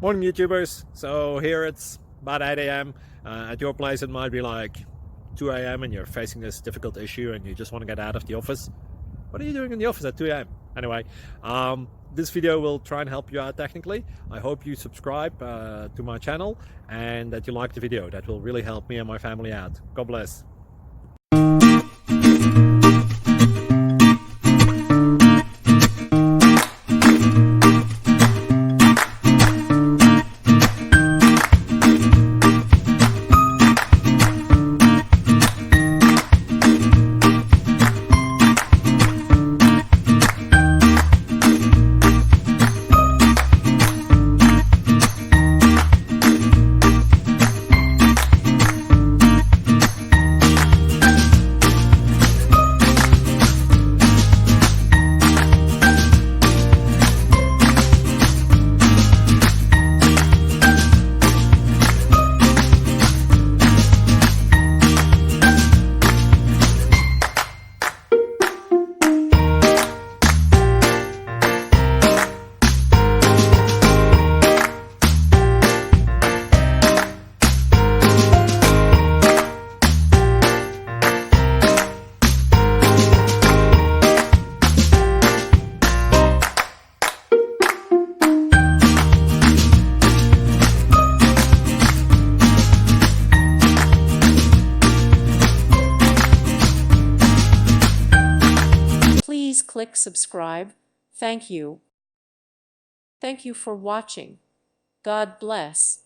Morning YouTubers. So here it's about 8 a.m. At your place it might be like 2 a.m. and you're facing this difficult issue and you just want to get out of the office. What are you doing in the office at 2 a.m.? Anyway, this video will try and help you out technically. I hope you subscribe to my channel and that you like the video. That will really help me and my family out. God bless. Please click subscribe. Thank you. Thank you for watching. God bless.